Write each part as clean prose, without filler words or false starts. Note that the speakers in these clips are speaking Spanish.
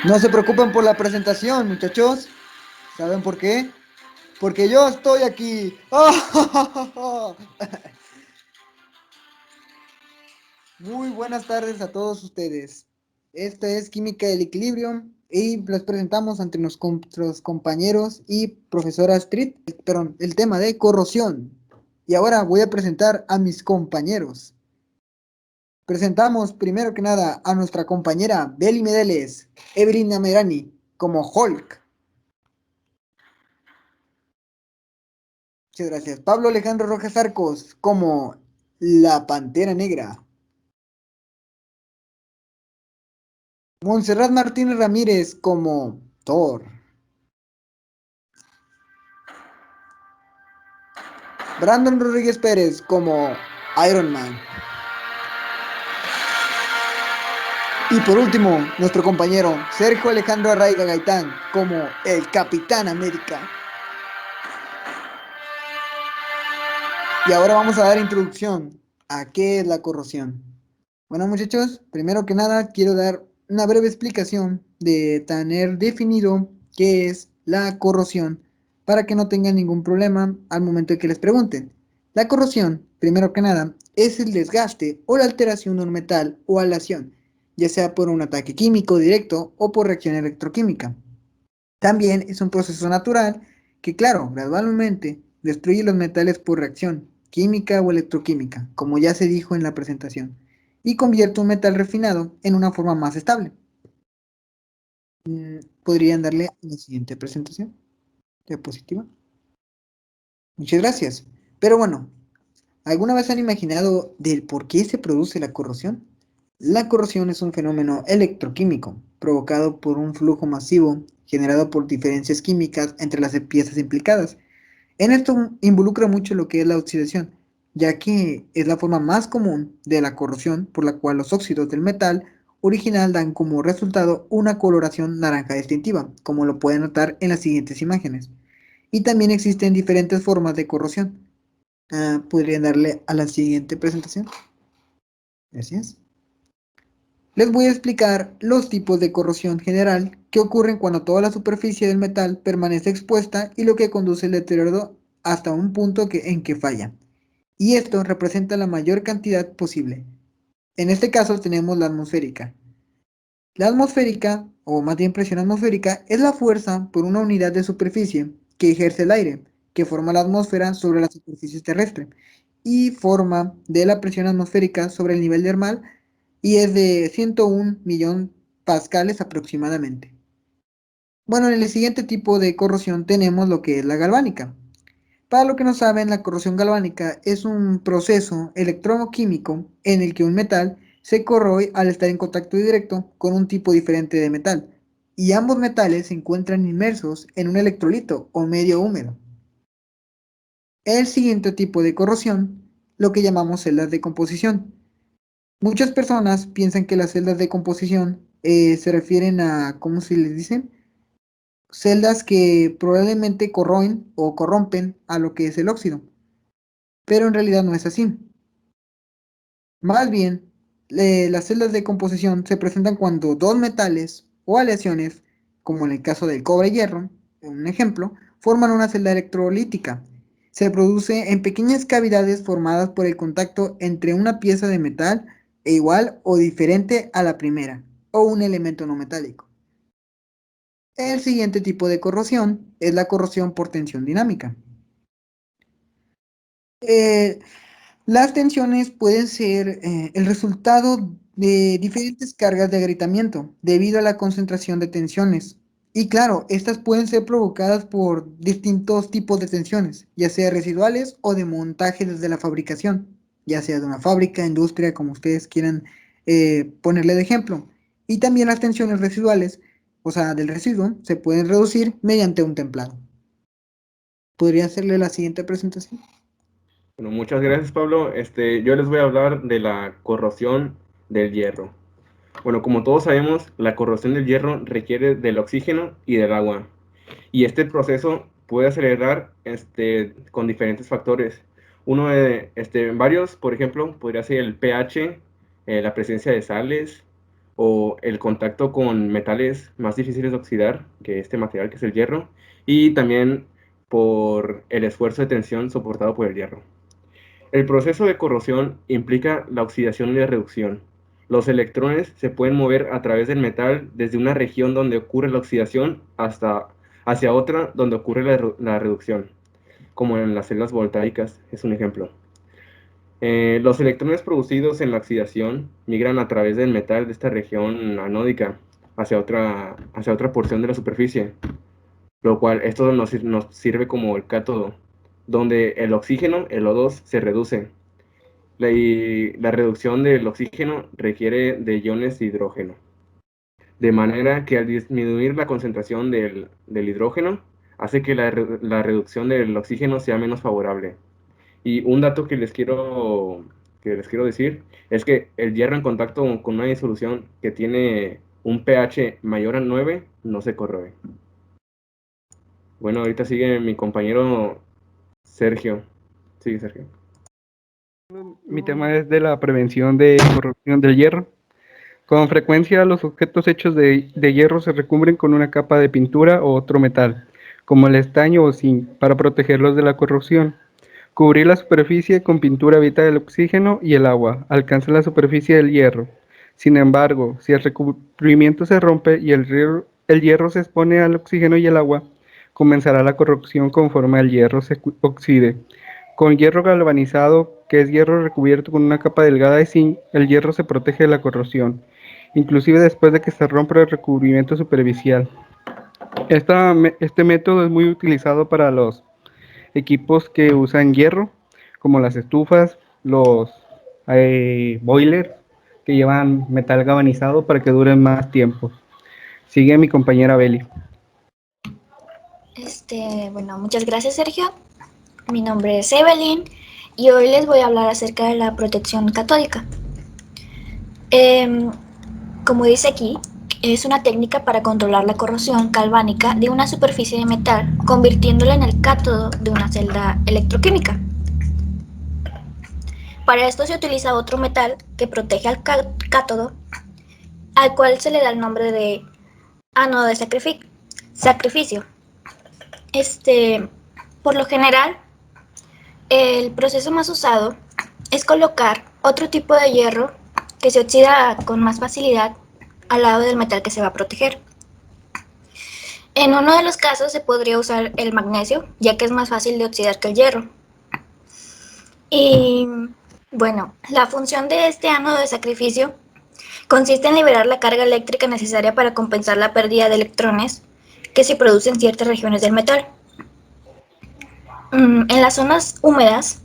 No se preocupen por la presentación, muchachos. ¿Saben por qué? Porque yo estoy aquí. Muy buenas tardes a todos ustedes. Esta es Química del Equilibrio y les presentamos ante nuestros compañeros y profesora Astrid, perdón, el tema de corrosión. Y ahora voy a presentar a mis compañeros. Presentamos primero que nada a nuestra compañera Beli Medeles, Evelyn Amerani, como Hulk. Muchas gracias. Pablo Alejandro Rojas Arcos, como la Pantera Negra. Montserrat Martínez Ramírez, como Thor. Brandon Rodríguez Pérez, como Iron Man. Y por último, nuestro compañero Sergio Alejandro Arraiga Gaitán, como el Capitán América. Y ahora vamos a dar introducción a qué es la corrosión. Bueno, muchachos, primero que nada quiero dar una breve explicación de tener definido qué es la corrosión para que no tengan ningún problema al momento de que les pregunten. La corrosión, primero que nada, es el desgaste o la alteración de un metal o aleación, ya sea por un ataque químico directo o por reacción electroquímica. También es un proceso natural que, claro, gradualmente destruye los metales por reacción química o electroquímica, como ya se dijo en la presentación, y convierte un metal refinado en una forma más estable. ¿Podrían darle a la siguiente presentación? Diapositiva. Muchas gracias. Pero bueno, ¿alguna vez han imaginado del por qué se produce la corrosión? La corrosión es un fenómeno electroquímico provocado por un flujo masivo generado por diferencias químicas entre las piezas implicadas. En esto involucra mucho lo que es la oxidación, ya que es la forma más común de la corrosión por la cual los óxidos del metal original dan como resultado una coloración naranja distintiva, como lo pueden notar en las siguientes imágenes. Y también existen diferentes formas de corrosión. ¿Podrían darle a la siguiente presentación? Gracias. Les voy a explicar los tipos de corrosión general que ocurren cuando toda la superficie del metal permanece expuesta y lo que conduce al deterioro hasta un punto en que falla. Y esto representa la mayor cantidad posible. En este caso tenemos la atmosférica. La atmosférica, o más bien presión atmosférica, es la fuerza por una unidad de superficie que ejerce el aire, que forma la atmósfera sobre la superficie terrestre, y forma de la presión atmosférica sobre el nivel del mar, y es de 101 millón pascales aproximadamente. Bueno, en el siguiente tipo de corrosión tenemos lo que es la galvánica. Para los que no saben, la corrosión galvánica es un proceso electroquímico en el que un metal se corroe al estar en contacto directo con un tipo diferente de metal, y ambos metales se encuentran inmersos en un electrolito o medio húmedo. El siguiente tipo de corrosión, lo que llamamos celdas de composición. Muchas personas piensan que las celdas de composición se refieren a, ¿cómo se les dice? Celdas que probablemente corroen o corrompen a lo que es el óxido, pero en realidad no es así. Más bien, las celdas de composición se presentan cuando dos metales o aleaciones, como en el caso del cobre y hierro, un ejemplo, forman una celda electrolítica. Se produce en pequeñas cavidades formadas por el contacto entre una pieza de metal e igual o diferente a la primera, o un elemento no metálico. El siguiente tipo de corrosión es la corrosión por tensión dinámica. Eh, Las tensiones pueden ser el resultado de diferentes cargas de agrietamiento debido a la concentración de tensiones. Y claro, estas pueden ser provocadas por distintos tipos de tensiones, ya sea residuales o de montaje desde la fabricación, ya sea de una fábrica, industria, como ustedes quieran ponerle de ejemplo. Y también las tensiones residuales, o sea, del residuo, se pueden reducir mediante un templado. ¿Podría hacerle la siguiente presentación? Bueno, muchas gracias, Pablo. Yo les voy a hablar de la corrosión del hierro. Bueno, como todos sabemos, la corrosión del hierro requiere del oxígeno y del agua. Y este proceso puede acelerar con diferentes factores. Varios, por ejemplo, podría ser el pH, la presencia de sales o el contacto con metales más difíciles de oxidar que este material que es el hierro, y también por el esfuerzo de tensión soportado por el hierro. El proceso de corrosión implica la oxidación y la reducción. Los electrones se pueden mover a través del metal desde una región donde ocurre la oxidación hasta hacia otra donde ocurre la reducción, como en las celdas voltaicas, es un ejemplo. Los electrones producidos en la oxidación migran a través del metal de esta región anódica hacia otra porción de la superficie, lo cual esto nos sirve como el cátodo, donde el oxígeno, el O2, se reduce. La reducción del oxígeno requiere de iones de hidrógeno, de manera que al disminuir la concentración del hidrógeno, hace que la reducción del oxígeno sea menos favorable. Y un dato que les quiero decir es que el hierro en contacto con una disolución que tiene un pH mayor a 9 no se corroe. Bueno, ahorita sigue mi compañero Sergio. Sigue, Sergio. Mi tema es de la prevención de corrosión del hierro. Con frecuencia los objetos hechos de hierro se recubren con una capa de pintura o otro metal, como el estaño o zinc, para protegerlos de la corrosión. Cubrir la superficie con pintura evita el oxígeno y el agua, alcanza la superficie del hierro. Sin embargo, si el recubrimiento se rompe y el hierro se expone al oxígeno y el agua, comenzará la corrosión conforme el hierro se oxide. Con hierro galvanizado, que es hierro recubierto con una capa delgada de zinc, el hierro se protege de la corrosión, inclusive después de que se rompa el recubrimiento superficial. Este método es muy utilizado para los equipos que usan hierro, como las estufas, los boilers, que llevan metal galvanizado para que duren más tiempo. Sigue mi compañera Beli. Bueno, muchas gracias, Sergio. Mi nombre es Evelyn y hoy les voy a hablar acerca de la protección catódica. Como dice aquí, es una técnica para controlar la corrosión galvánica de una superficie de metal, convirtiéndola en el cátodo de una celda electroquímica. Para esto se utiliza otro metal que protege al cátodo, al cual se le da el nombre de ánodo de sacrificio. Por lo general, el proceso más usado es colocar otro tipo de hierro que se oxida con más facilidad al lado del metal que se va a proteger. En uno de los casos se podría usar el magnesio, ya que es más fácil de oxidar que el hierro. Y bueno, la función de este ánodo de sacrificio consiste en liberar la carga eléctrica necesaria para compensar la pérdida de electrones que se produce en ciertas regiones del metal. En las zonas húmedas,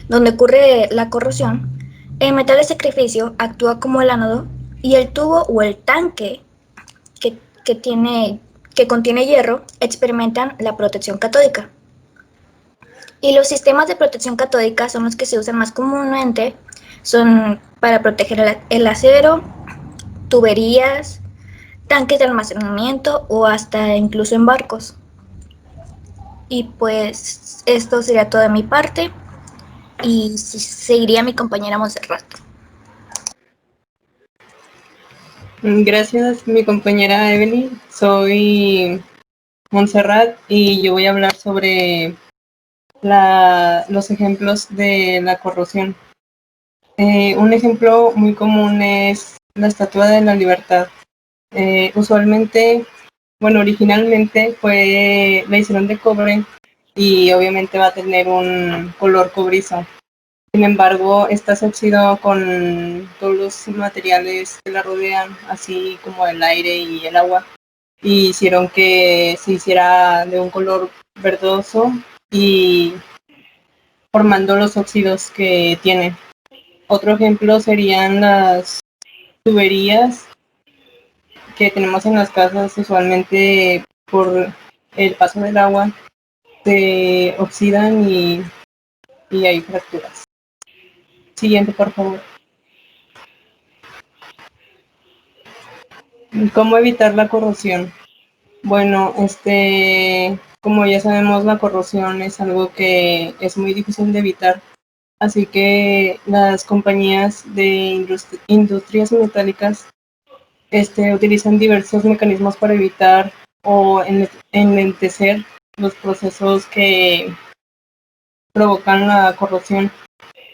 donde ocurre la corrosión, el metal de sacrificio actúa como el ánodo y el tubo o el tanque que contiene hierro experimentan la protección catódica. Y los sistemas de protección catódica son los que se usan más comúnmente, son para proteger el acero, tuberías, tanques de almacenamiento o hasta incluso en barcos. Y pues esto sería todo de mi parte y seguiría mi compañera Montserrat. Gracias, mi compañera Evelyn. Soy Montserrat y yo voy a hablar sobre los ejemplos de la corrosión. Un ejemplo muy común es la Estatua de la Libertad. Originalmente la hicieron de cobre y obviamente va a tener un color cobrizo. Sin embargo, esta se oxidó con todos los materiales que la rodean, así como el aire y el agua, y hicieron que se hiciera de un color verdoso y formando los óxidos que tiene. Otro ejemplo serían las tuberías que tenemos en las casas, usualmente por el paso del agua se oxidan y hay fracturas. Siguiente, por favor. ¿Cómo evitar la corrosión? Bueno, como ya sabemos, la corrosión es algo que es muy difícil de evitar. Así que las compañías de industrias metálicas utilizan diversos mecanismos para evitar o enlentecer los procesos que provocan la corrosión.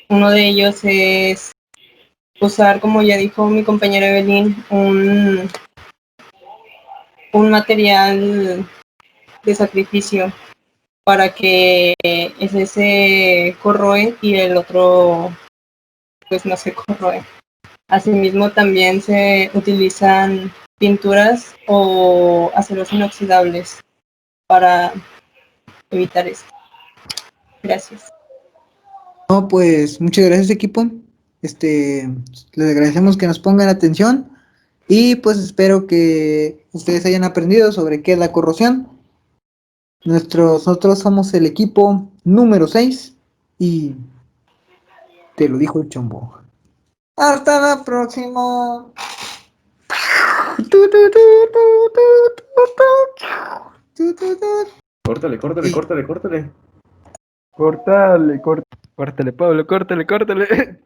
Uno de ellos es usar, como ya dijo mi compañera Evelyn, un material de sacrificio para que ese se corroe y el otro pues no se corroe. Asimismo también se utilizan pinturas o aceros inoxidables para evitar esto. Gracias. No, pues muchas gracias equipo. Les agradecemos que nos pongan atención y pues espero que ustedes hayan aprendido sobre qué es la corrosión. Nosotros somos el equipo número 6 y te lo dijo el chombo. Hasta la próxima. Córtale, córtale, córtale, córtale. Córtale, córtale, Pablo, córtale, córtale.